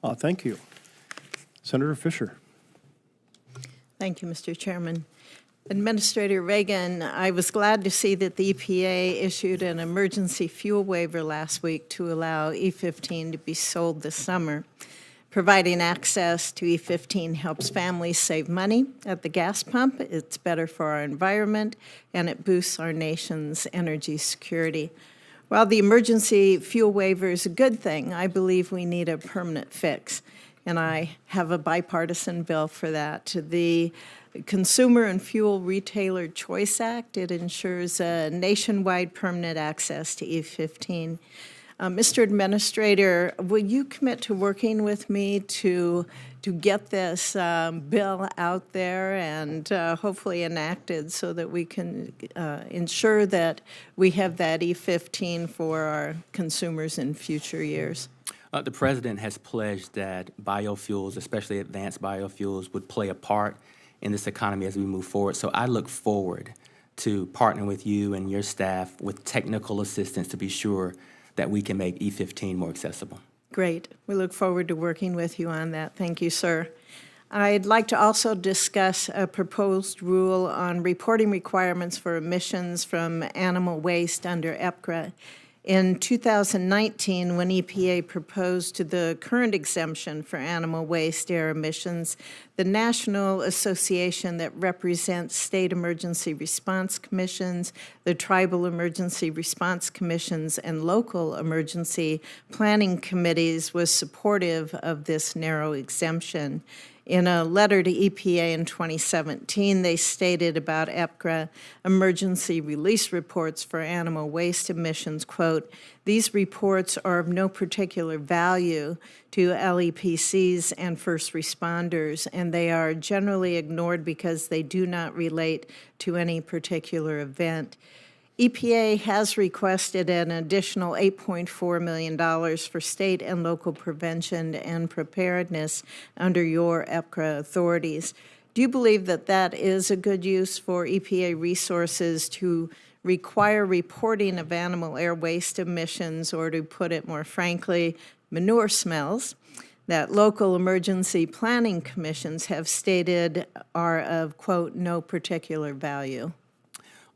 Thank you. Senator Fischer. Thank you, Mr. Chairman. Administrator Regan, I was glad to see that the EPA issued an emergency fuel waiver last week to allow E15 to be sold this summer. Providing access to E15 helps families save money at the gas pump. It's better for our environment, and it boosts our nation's energy security. While the emergency fuel waiver is a good thing, I believe we need a permanent fix, and I have a bipartisan bill for that. The Consumer and Fuel Retailer Choice Act, it ensures nationwide permanent access to E15. Mr. Administrator, will you commit to working with me to get this bill out there and hopefully enacted so that we can ensure that we have that E15 for our consumers in future years? The President has pledged that biofuels, especially advanced biofuels, would play a part in this economy as we move forward. So I look forward to partnering with you and your staff with technical assistance to be sure that we can make E15 more accessible. Great. We look forward to working with you on that. Thank you, sir. I'd like to also discuss a proposed rule on reporting requirements for emissions from animal waste under EPA. In 2019, when EPA proposed the current exemption for animal waste air emissions, the National Association that represents state emergency response commissions, the tribal emergency response commissions, and local emergency planning committees was supportive of this narrow exemption. In a letter to EPA in 2017, they stated about EPA emergency release reports for animal waste emissions, quote, "These reports are of no particular value to LEPCs and first responders, and they are generally ignored because they do not relate to any particular event." EPA has requested an additional $8.4 million for state and local prevention and preparedness under your EPA authorities. Do you believe that that is a good use for EPA resources to require reporting of animal air waste emissions, or to put it more frankly, manure smells, that local emergency planning commissions have stated are of, quote, no particular value?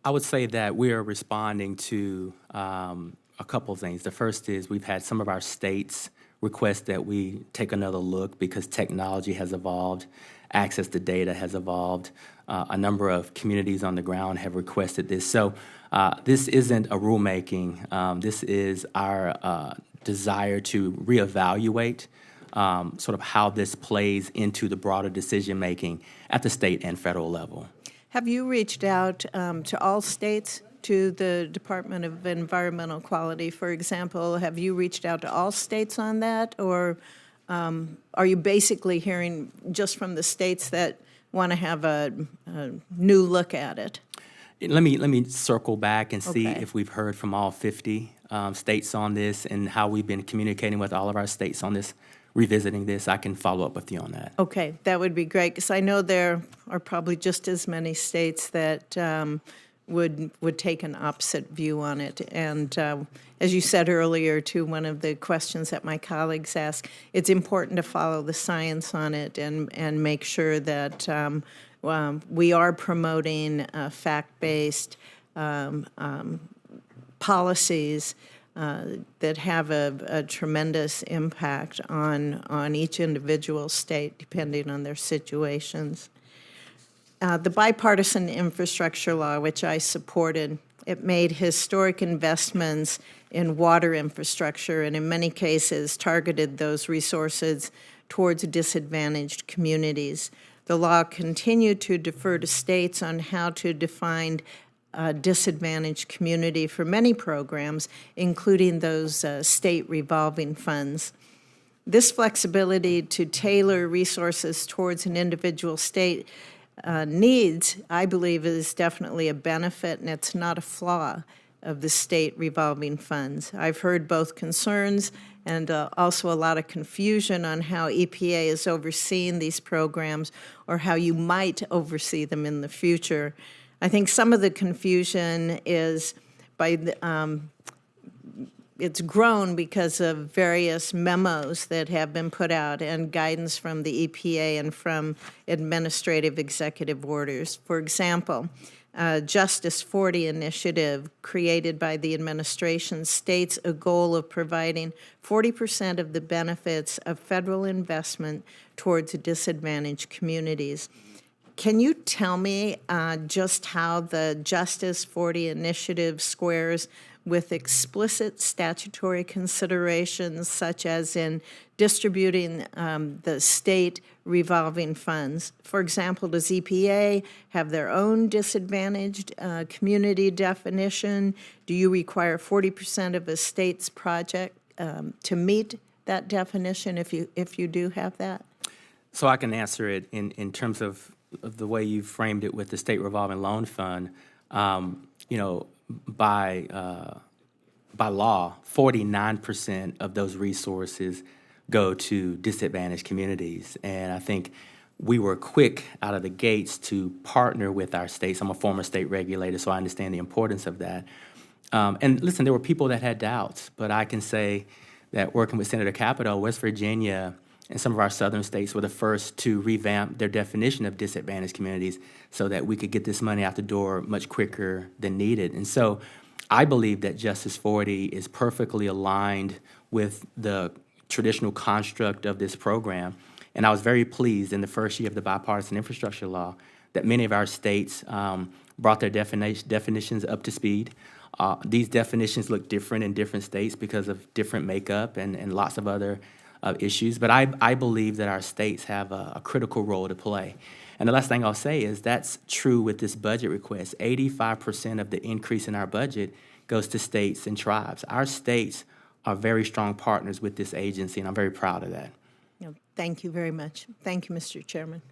I would say that we are responding to a couple of things. The first is we've had some of our states request that we take another look because technology has evolved, access to data has evolved. A number of communities on the ground have requested this. So this isn't a rulemaking. This is our desire to reevaluate sort of how this plays into the broader decision-making at the state and federal level. Have you reached out to all states, to the Department of Environmental Quality, for example? Have you reached out to all states on that, or are you basically hearing just from the states that want to have a new look at it? Let me circle back and see Okay. if we've heard from all 50 states on this and how we've been communicating with all of our states on this. Revisiting this, I can follow up with you on that. Okay, that would be great, because I know there are probably just as many states that would take an opposite view on it. And as you said earlier, to one of the questions that my colleagues asked, it's important to follow the science on it and make sure that we are promoting fact-based policies that have a tremendous impact on each individual state, depending on their situations. The bipartisan infrastructure law, which I supported, it made historic investments in water infrastructure, and in many cases targeted those resources towards disadvantaged communities. The law continued to defer to states on how to define disadvantaged community for many programs, including those state revolving funds. This flexibility to tailor resources towards an individual state needs, I believe, is definitely a benefit, and it's not a flaw of the state revolving funds. I've heard both concerns and also a lot of confusion on how EPA is overseeing these programs or how you might oversee them in the future. I think some of the confusion is by it's grown because of various memos that have been put out and guidance from the EPA and from administrative executive orders. For example, Justice 40 initiative created by the administration states a goal of providing 40% of the benefits of federal investment towards disadvantaged communities. Can you tell me just how the Justice 40 initiative squares with explicit statutory considerations, such as in distributing the state revolving funds? For example, does EPA have their own disadvantaged community definition? Do you require 40% of a state's project to meet that definition if you do have that? So I can answer it in terms of the way you framed it with the state revolving loan fund. By law, 49% of those resources go to disadvantaged communities. And I think we were quick out of the gates to partner with our states. I'm a former state regulator, so I understand the importance of that. And listen, there were people that had doubts, but I can say that working with Senator Capito, West Virginia, and some of our southern states were the first to revamp their definition of disadvantaged communities so that we could get this money out the door much quicker than needed. And so I believe that Justice 40 is perfectly aligned with the traditional construct of this program. And I was very pleased in the first year of the bipartisan infrastructure law that many of our states brought their definitions up to speed. These definitions look different in different states because of different makeup and lots of other issues, but I believe that our states have a critical role to play. And the last thing I'll say is that's true with this budget request. 85% of the increase in our budget goes to states and tribes. Our states are very strong partners with this agency, and I'm very proud of that. Thank you very much. Thank you, Mr. Chairman.